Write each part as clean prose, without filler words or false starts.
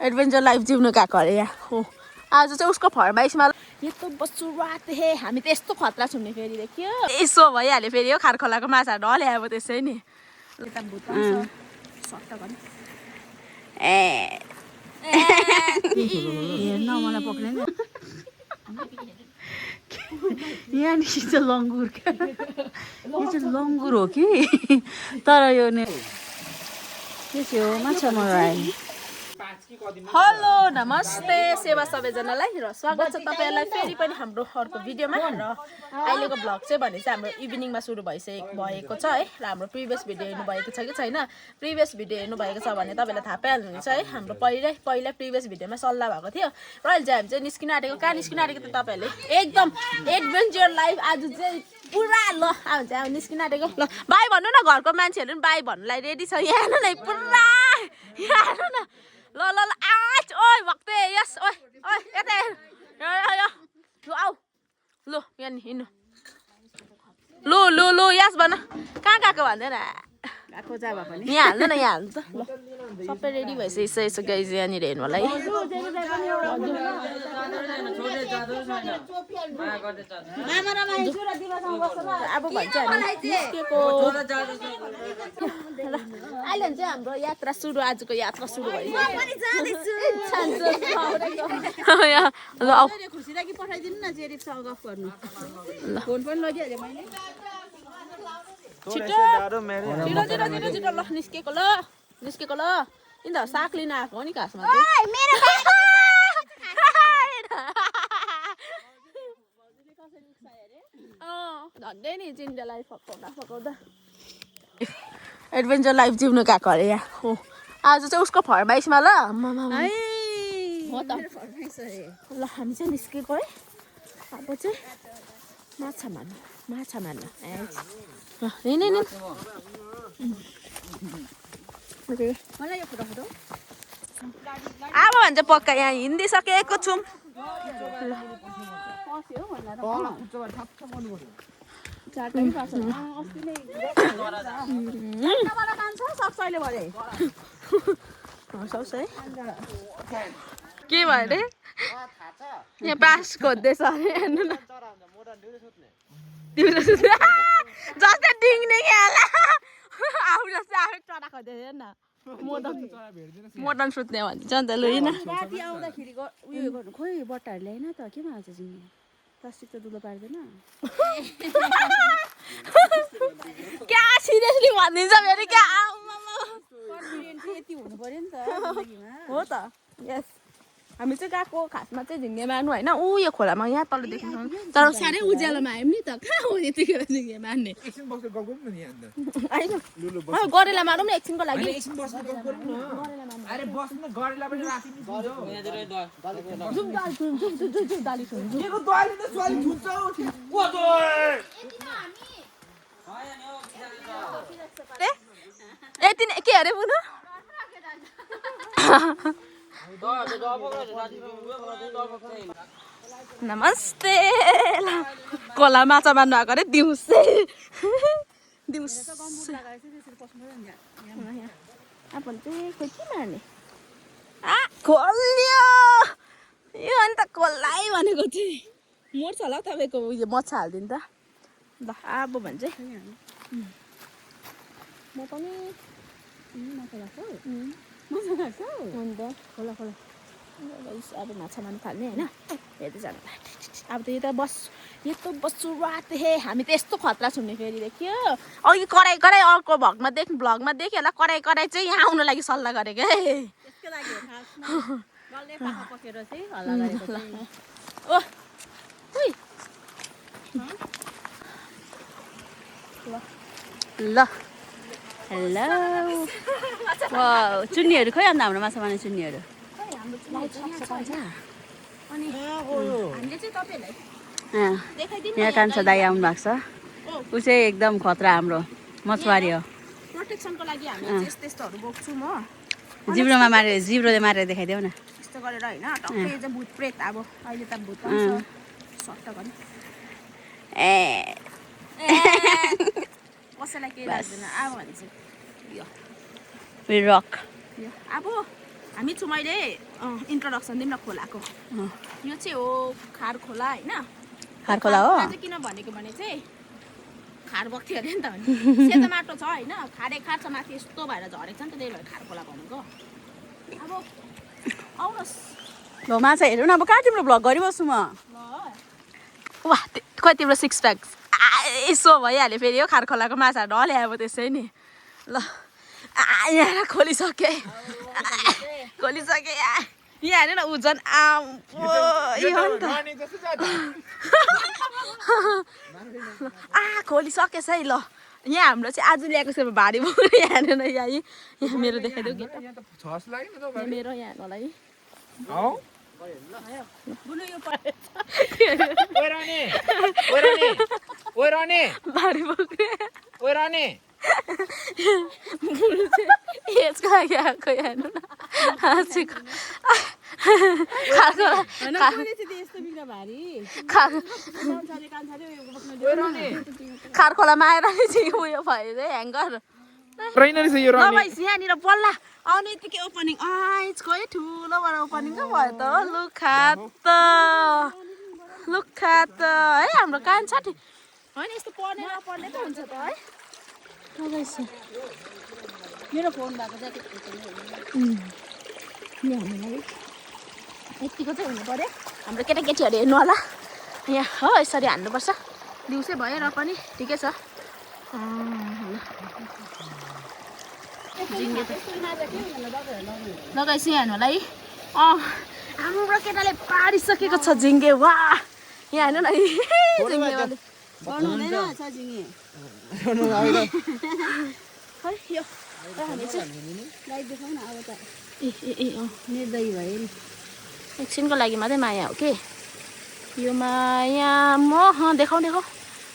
adventure life जिउनु गएको अरे यहाँ हो आज चाहिँ उसको फरमाइसमा यस्तो बस्छु रात हे हामी त यस्तो खतरा छुन्ने फेरि देखियो यसो भइहाल्यो फेरि हो खारखोलाको माछाहरू ढल्यो अब त्यसै नि यता भुत सट्ट गर्नु हेर्न मलाई पक्रिँदैन यहाँनिर चाहिँ लङ्गुर क्या यो चाहिँ लङ्गुर हो कि तर यो नि के थियो माछा मराइ हेलो नमस्ते सेवा सबैजनालाई र स्वागत छ तपाईँहरूलाई फेरि पनि हाम्रो अर्को भिडियोमा र अहिलेको भ्लग चाहिँ भने चाहिँ हाम्रो इभिनिङमा सुरु भएको छ है र हाम्रो प्रिभियस भिडियो हेर्नु भएको छ कि छैन प्रिभियस भिडियो हेर्नु भएको छ भने तपाईँलाई थाहा पाइहाल्नुहुन्छ है हाम्रो पहिला प्रिभियस भिडियोमा सल्लाह भएको थियो र अहिले चाहिँ हामी चाहिँ निस्किन आँटेको कहाँ निस्किन आँटेको त तपाईँहरूले एकदम एडभेन्चर लाइफ आज चाहिँ पुरा ल अब चाहिँ निस्किन आँटेको ल बाई भन्नु न घरको मान्छेहरू पनि बाई भन्नुलाई रेडी छ यहाँ हेर्नु न पुरा यहाँ हेर्नु न ल ल ल आज ओइ भक्ते यस ओइ ओइ यता लु आऊ लु यहाँ हिँड्नु लु लु लु यस भन कहाँ गएको भन्दैन गएको जाबा पनि यहाँ हाल्नु न यहाँ हाल्नु त ल सबै रेडी भइसक्यो यसो गाइस यहाँनिर हेर्नु होला है अब भन्छ निस्केको अहिले चाहिँ हाम्रो यात्रा सुरु आजको यात्रा सुरु भइसक्यो खुसीलाई कि पठाइदिनु न जेरिफसँग गफ गर्नु फोन पनि लगिहाल्यो मैले छिटो छिटो छिटो छिटो छिटो ल निस्केको ल किन त साग लिन आएको हो नि घाँसमा झन्डै नि चिन्डेलाई फकाउँदा एडभेन्चर लाइफ जिउनु गएको अरे यहाँ हो आज चाहिँ उसको फरमाइसमा ल ल हामी चाहिँ निस्केको है अब चाहिँ माछा मार्नु अब भन्छ पक्का यहाँ हिँडिसकेको छौँ के भयो अरे यहाँ बास खोज्दैछ अरे हेर्नु न जस्तै डिङ्ने होला आफू जस्तै आफै चरा खोज्दै हेर न मोटन सुत्ने भन्छ नि त लु होइन राति आउँदाखेरिको उयो गर्नु खोइ बट्टाहरू ल्याएन त के भन्छ जिम्मे प्लास्टिक त दुलो पार्दैन क्या सिरियसली भनिदिन्छ फेरि क्या यति हुनु पर्यो नि त हो त यस हामी चाहिँ गएको खासमा चाहिँ झिङ्गे मार्नु होइन ऊ यो खोलामा यहाँ तल देख्नु तर साह्रै उज्यालोमा आयौँ नि त कहाँ हो यतिखेर झिङ्गे मार्ने गरेला मारौँ न एकछिनको लागि के अरे बुनु नमस्ते कोला माछा मार्नु आएको अरे दिउँसै अब चाहिँ खोइ के मार्ने खोल्यो यो अन्त खोल्लै भनेको चाहिँ मर्छ होला हौ तपाईँको उयो मच्छा हालिदिनु त ल अब भन्छ म पनि अन्त खोला अब माछा मार्नु थाल्ने होइन हेर्दै जानु अब त यो त यस्तो बस्छु रात हे हामी त यस्तो खतरा छुन्ने फेरि देखियो अघि कराई अर्को भ्लगमा देख्यो होला कराई चाहिँ यहाँ आउनु लागि सल्लाह गरेको है ल हेलो चुन्नीहरू खोइ अन्त हाम्रो माछा मार्ने चुन्नीहरू यहाँ कान्छा दाई आउनु भएको छ ऊ चाहिँ एकदम खतरा हाम्रो मछुवारी हो प्रोटेक्सनको लागि हामी यस्तो यस्तोहरू बोक्छु म जिब्रोमा मारेर देखाइदेऊ न यस्तो गरेर हैन टक्कै चाहिँ भूत प्रेत अब अहिले त भूत पनि छ सट्ट गर्नु कसैलाई के लाग्दैन अब भन्छ यो रक अब हामी चाहिँ मैले इन्ट्रोडक्सन दिउँ न खोलाको यो चाहिँ हो खार खोला होइन खार खोला हो चाहिँ किन भनेको भने चाहिँ खार बग्थ्यो अरे नि त सेतो माटो छ होइन खारे खार छ माथि यस्तो भएर झरेको छ नि त त्यही भएर खार खोला भनेको अब आउनुहोस् ल माछा हेरौँ न अब कहाँ तिम्रो भ्लग गरिबस्छु म वाह खोइ तिम्रो सिक्स प्याक यसो भइहाल्यो फेरि हो खार खोलाको माछा ढले अब त्यसै नि ल यहाँ खोलिसकेँ खोलिसकेँ यहाँ हेर्नु न उजन खोलिसकेछ है ल यहाँ हाम्रो चाहिँ आज ल्याएको छ भारी बोक्नु यहाँ हेर्नु न यहाँ मेरो देखाइदेऊ केटा मेरो यहाँ होला है भारी बोक्ने यसको लागि आएको हेर्नु न हाँसेको खार खोलामा आएर चाहिँ उयो भयो है ह्याङ्गर यहाँनिर बल्ल आउने यतिकै ओपनिङ आइजको है ठुलोबाट ओपनिङ पो भयो त लुखा त है हाम्रो कान्छ होइन यस्तो पढ्ने नपढ्ने त हुन्छ त है मेरो फोन भएको चाहिँ हामीलाई यतिको चाहिँ हुनु पर्यो हाम्रो केटाकेटीहरू हेर्नु होला यहाँ हो यसरी हान्नुपर्छ दिउँसै भयो र पनि ठिकै छ लगाइसु हेर्नु होला है हाम्रो केटाले पारिसकेको छ झिङ्गे वा यहाँ हेर्नु न एकछिनको लागि मात्रै माया हो कि यो माया म देखाउ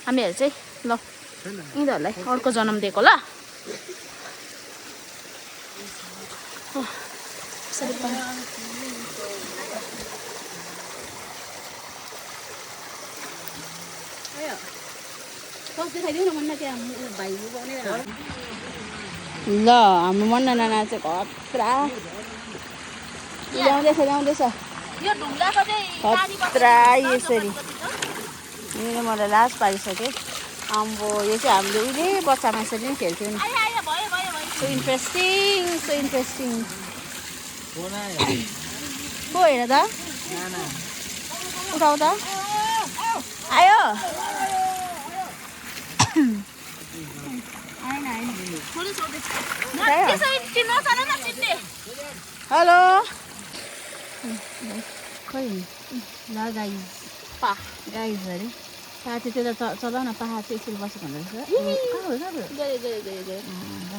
हामीहरू चाहिँ ल यिनीहरूलाई अर्को जन्म दिएको ल ल हाम्रो मन्ना नाना चाहिँ खतरा ल्याउँदैछ खतरा यसरी मेरो मलाई लाज पारिसक्यो आम्बो यो चाहिँ हामीले उहिले बच्चामा यसरी नै खेल्थ्यौँ नि सो इन्ट्रेस्टिङ को हेर त उठाउ त आयो हेलो खोइ ल गाइज अरे साथी त्यो त चलाउ न पहाड चाहिँ यसरी बसेको हुँदो रहेछ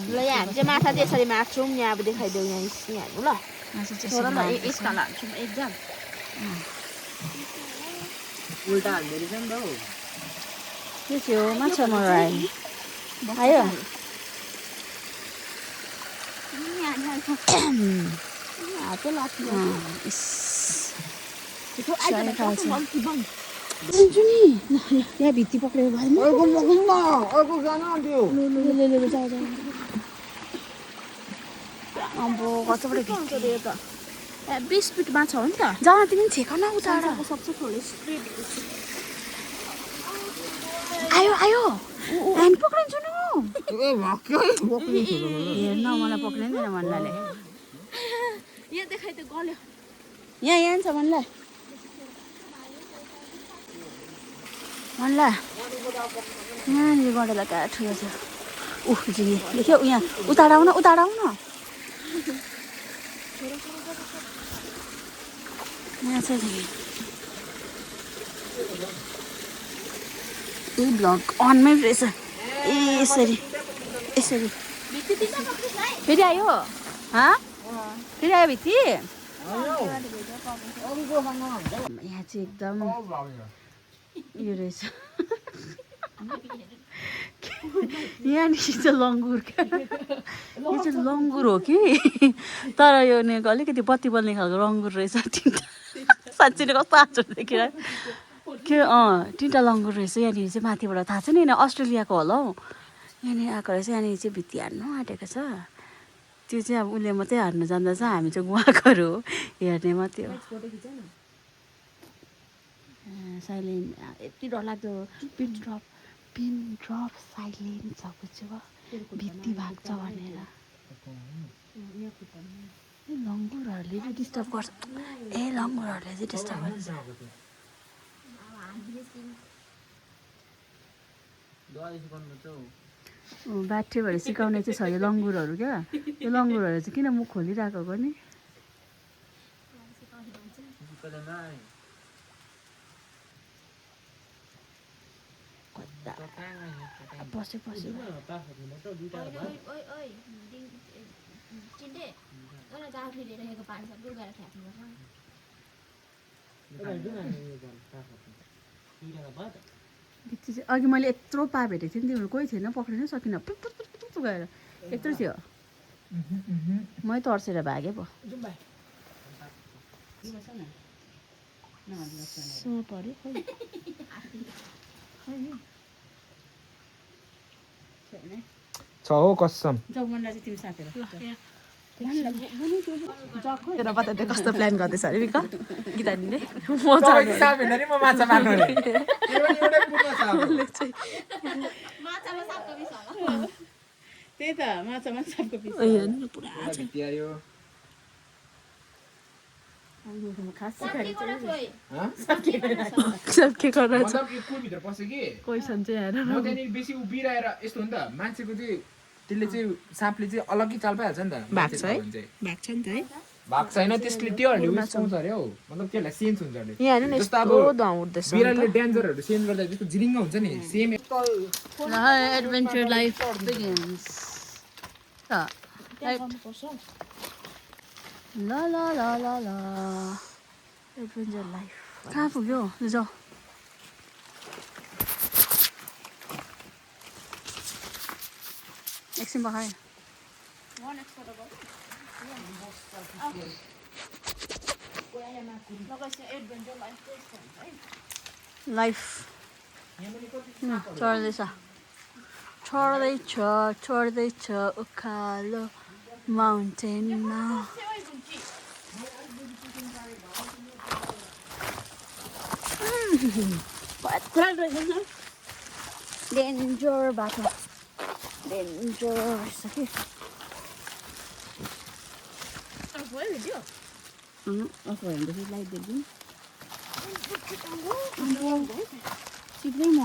ल यहाँ हामी चाहिँ माछा चाहिँ यसरी मार्छौँ यहाँ अब देखाइदेऊ यहाँ हेर्नु ल यसकाल हाल्छौँ एकजाम उल्टा हाल्दो रहेछ नि त हौ के थियो माछा मर आयो हातै लाग्छ यहाँ भित्ती पक्रेर अब कतिबाट त 20 फिट माछा हो नि त जहाँ तिमी छेक न उता सक्छ थोरै आयो हामी पक्रिन्छु न हेर्न मलाई पक्रिँदैन मन्लाले यहाँ देखाइ त गल्यो यहाँ छ मनला यहाँनिर गडेला क्या ठुलो छ झिङ्गे देख्यौ यहाँ उताडाउ न यहाँ छ झिङ्गे यही भ्लग अनमै रहेछ यसरी फेरि आयो फेरि आयो भित्ती यहाँ चाहिँ एकदम यो रहेछ यहाँनिर चाहिँ लङ्गुर क्या यो चाहिँ लङ्गुर हो कि तर यो अलिकति बत्ती बल्ने खालको लङ्गुर रहेछ तिनवटा साँच्चै नै कस्तो आचर देखेर के तिनवटा लङ्गुर रहेछ यहाँनिर चाहिँ माथिबाट थाहा छ नि यहाँ अस्ट्रेलियाको होला हौ यहाँनिर आएको रहेछ यहाँनिर चाहिँ भित्ती हान्नु आँटेको छ त्यो चाहिँ अब उसले मात्रै हार्नु जान्दा चाहिँ हामी चाहिँ गुवाकोहरू हो हेर्ने मात्रै हो साइलेन्ट यति डरलाग्दो पिन ड्रप साइलेन्ट छ बुझ्यो भित्ती भाग्छ भनेर लङ्गुरहरूले चाहिँ डिस्टर्ब गर्छ लङ्गुरहरूले चाहिँ डिस्टर्ब गर्छ ब्याट्री भएर सिकाउने चाहिँ छ यो लङ्गुरहरू क्या यो लङ्गुरहरू चाहिँ किन मुख खोलिरहेको हो नि पस्यो बित्ति चाहिँ अघि मैले यत्रो पा भेटेको थिएँ नि तिम्रो कोही थिएन पक्रिनै सकिनँ पुत्तु गएर यत्रो थियो मै तर्सेर भागेँ पो पऱ्यो छ हो कसम जगमनलाई चाहिँ तिमी साथेर कस्तो प्लान गर्दैछ अरे विक गीतानीले त्यही त माछामा सापको पिस पुरा बेसी उभिरहेर यस्तो हो नि त मान्छेको चाहिँ त्यसले चाहिँ साँपले चाहिँ अलग्गै चाल पाइहाल्छ नि त भाग्छ नि त है भाग छैन त्यसले त्योहरूले उयो पाउँछ अरे हौ मतलब त्यसलाई सेन्स हुन्छ अरे यहाँ हेर्नु न जस्तो अब बिरालोले डेन्जरहरू सेन्स गर्दा जस्तो जिरिङ्ग हुन्छ नि सेम एडभेन्चर लाइफ बिगिन्स ल एडभेन्चर लाइफ कहाँ पुग्यो जाऊ एकछिन बखायो लाइफ चढ्दैछ उकालो माउन्टेनमा डेन्जर बाटो डेन्जर रहेछ कि अफर भनेपछि लाइट देख्दिउँ सिक्दै म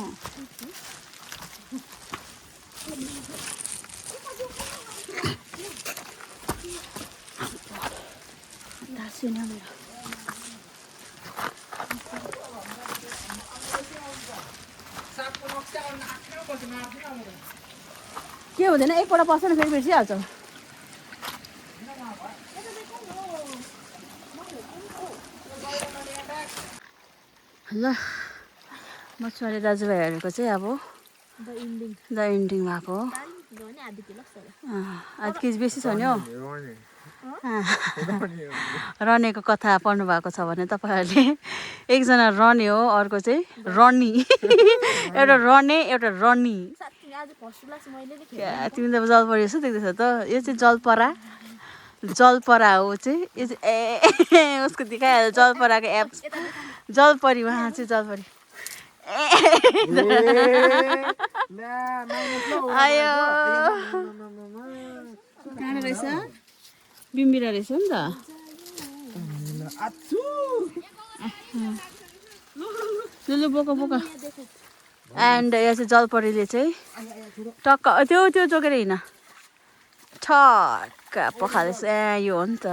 के हुँदैन एकपल्ट पस्छ न फेरि बिर्सिहाल्छ ल मछुवारे दाजुभाइहरूको चाहिँ अब द इन्डिङ भएको हो आधी केजी बेसी छ नि हौ रनेको कथा पढ्नु भएको छ भने तपाईँहरूले एकजना रने हो अर्को चाहिँ रनी एउटा रने एउटा रनी तिमी त जलपरी जस्तो देख्दैछ त यो चाहिँ जलपरा हो चाहिँ यो चाहिँ उसको देखाइहाल्छ जलपराको एप जलपरी उहाँ चाहिँ जलपरी आयो कहाँ रहेछ बिम्बिरा रहेछ नि त लुलु बोका बोका एन्ड यो चाहिँ जलपरीले चाहिँ टक्क त्यो जोगेर हिँड ठक्क पखालेछ ए यो हो नि त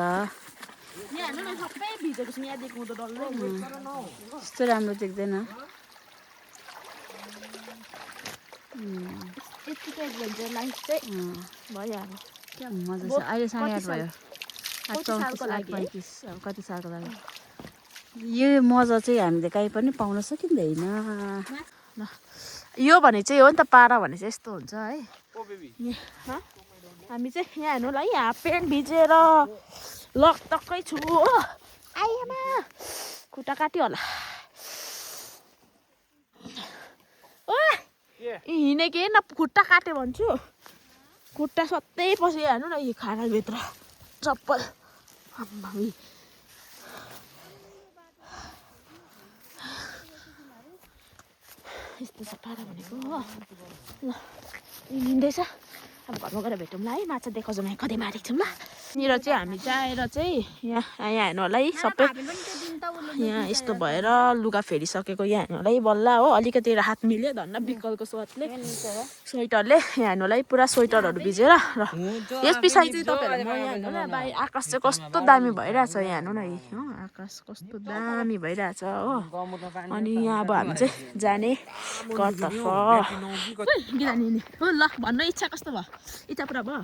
यस्तो राम्रो देख्दैन क्या मजा छ अहिले 8:30 भयो 8:35 अब कति सालको लागि यो मजा चाहिँ हामीले कहीँ पनि पाउन सकिँदैन ल यो भने चाहिँ हो नि त पारा भने चाहिँ यस्तो हुन्छ है हामी चाहिँ यहाँ हेर्नु ल हाफ प्यान्ट भिजेर लकटक्कै छु हो आइयामा खुट्टा काट्यो होला ओ हिँडेकै न खुट्टा काट्यो भन्छु खुट्टा सत्तै पस्यो हेर्नु न यो खानाभित्र चप्पल आम्मामी यस्तो छ पारा भनेको हो ल हिँड्दैछ अब घरमा गएर भेटौँला है माछा देखाउँछौँ यहाँ कतै मारेको छौँ ल यहाँनिर चाहिँ हामी चाहिँ आएर चाहिँ यहाँ हेर्नु होला है सबै यहाँ यस्तो भएर लुगा फेरिसकेको यहाँ हेर्नु होला है बल्ल हो अलिकति हात मिल्यो धन्न बिक्कलको स्वादले स्वेटरले यहाँ हेर्नु होला है पुरा स्वेटरहरू भिजेर र यस पछाडि चाहिँ तपाईँहरू म यहाँ हेर्नु न बाहिर आकाश चाहिँ कस्तो दामी भइरहेछ यहाँ हेर्नु न हो आकाश कस्तो दामी भइरहेछ हो अनि यहाँ अब हामी चाहिँ जाने घरतर्फ ल भन्नु इच्छा कस्तो भयो इच्छा पुरा भयो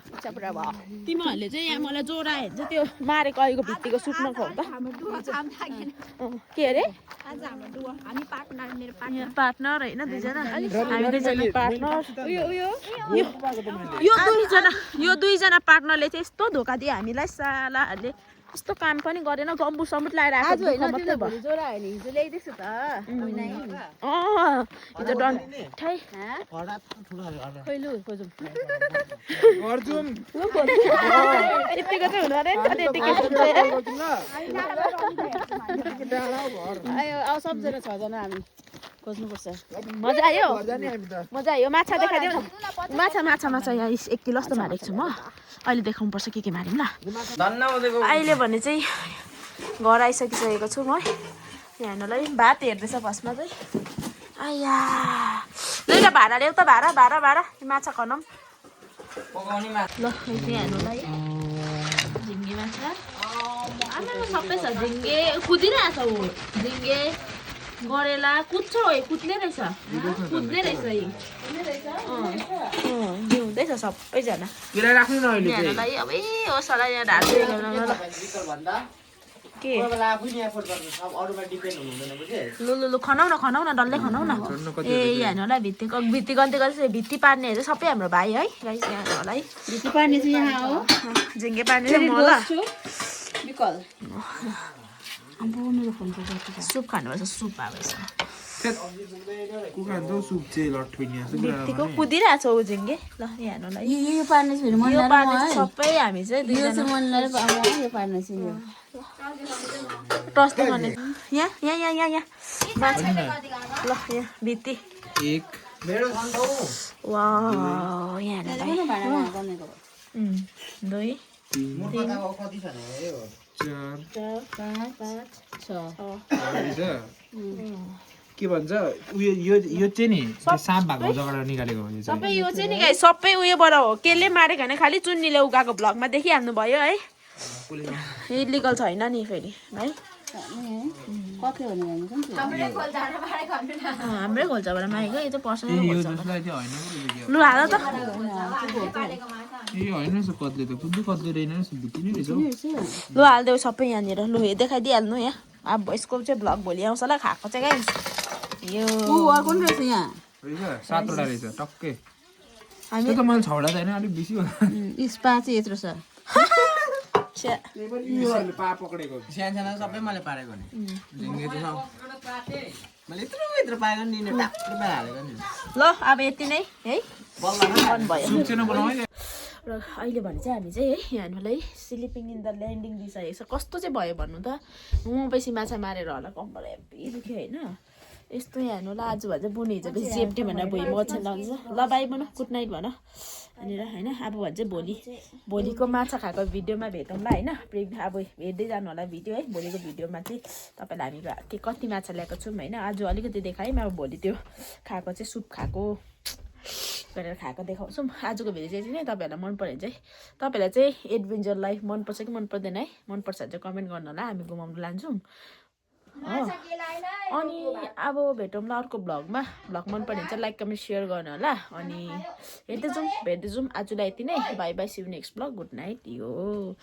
तिमीहरूले चाहिँ यहाँ मलाई जोरायो भने चाहिँ त्यो मारेको अहिलेको भित्तीको सुप नखाउँदा के अरे पार्टनर होइन दुईजना हामी दुईजना पार्टनर यो दुईजना पार्टनरले चाहिँ यस्तो धोका दियो हामीलाई सालाहरूले यस्तो काम पनि गरेन गम्बु समुट लगाएर आएको मात्रै भयो हिजो डन ठै यतिको चाहिँ हुनु अरे सबजना छजना हामी खोज्नुपर्छ मजा आयो माछा देखाइदियो न माछा यहाँ 1 किलो जस्तो मारेको छु म अहिले देखाउनुपर्छ के मार्यौँ ल अहिले भने चाहिँ घर आइसकिसकेको छु म यहाँ हेर्नुलाई भात हेर्दैछ फर्स्टमा चाहिँ आया ल भाडा ल्याउ त भाडा माछा खनाउँ ल यहाँ हेर्नुलाई झिङ्गे माछा आमामा सबै छ झिङ्गे कुदिरहेको छ ऊ झिङ्गे गरेला कुद्छ कुद्ने रहेछ जिउँदैछ सबैजना यहाँलाई अब होसला यहाँ ढाल्दै के लु खनाउ न डल्लै खनाउ न ए यहाँ होला भित्ती गन्ती गर्छ भित्ती पार्नेहरू सबै हाम्रो भाइ है गाइस यहाँ होला है भित्ती पार्ने चाहिँ यहाँ हो झिङ्गे पार्ने चाहिँ म ल अब मेरो फोनको सुप खानुपर्छ सुप भित्तीको कुदिरहेको छ ऊ झिङ्गे ल यहाँ यो पार्ने सबै हामी चाहिँ टस्ट गर्ने यहाँ माछा ल यहाँ भित्ती वा यहाँ 2 के भन्छ यो चाहिँ नि साँप भएको जग्गाबाट निकालेको हो सबै यो चाहिँ नि गाइस सबै उयोबाट हो केले मारेको हैन खालि चुन्नीले उगाएको ब्लगमा देखिहाल्नु भयो है इलिगल छैन नि फेरि है हाम्रै खोल्चाबाट मारेको यो चाहिँ पर्सनल लु हाल त लु हालिदेऊ सबै यहाँनिर लु देखाइदिइहाल्नु यहाँ अब यसको चाहिँ ब्लग भोलि आउँछ ल खाएको चाहिँ गाइस यो कुन रहेछ यहाँ 7वटा रहेछ टक्कै त्यो त मैले 6वटा छैन अलिक बेसी होला स्पा चाहिँ यत्रो छ पा पक्रेको सानो सबै मैले पारेको नि झिङ्गे चाहिँ मैले यत्रो पाएको नि टक्कै हालेको नि ल अब यति नै है भयो र अहिले भने चाहिँ हामी चाहिँ है यहाँलाई स्लिपिङ इन द ल्यान्डिङ दिइसकेको छ कस्तो चाहिँ भयो भन्नु त म बेसी माछा मारेर होला कम्बर हेभी दुख्यो होइन यस्तो यहाँ हेर्नु ल आज भन्छ बुनि हिजो बेसी सेफ्टी भनेर भुइँ ओछ्यान लाग्छ ल बाई भन गुड नाइट भन अनि होइन अब भन्छ भोलिको माछा खाएको भिडियोमा भेटौँ ल होइन अब हेर्दै जानु होला भिडियो है भोलिको भिडियोमा चाहिँ तपाईँलाई हामी कति माछा ल्याएको छौँ होइन आज अलिकति देखायौँ अब भोलि त्यो खाएको चाहिँ सुप खाएको गरेर खाएको देखाउँछौँ आजको भिडियो चाहिँ नि तपाईँहरूलाई मन पऱ्यो भने चाहिँ तपाईँलाई चाहिँ एडभेन्चर लाइफ मनपर्छ कि मन पर्दैन है मनपर्छ भने चाहिँ कमेन्ट गर्नु होला हामी घुमाउनु लान्छौँ अनि अब भेटौँला अर्को भ्लग मन पऱ्यो भने चाहिँ लाइक कमेन्ट सेयर गर्नु होला अनि भेट्दै जाउँ आजलाई यति नै bye bye see you next vlog good night यो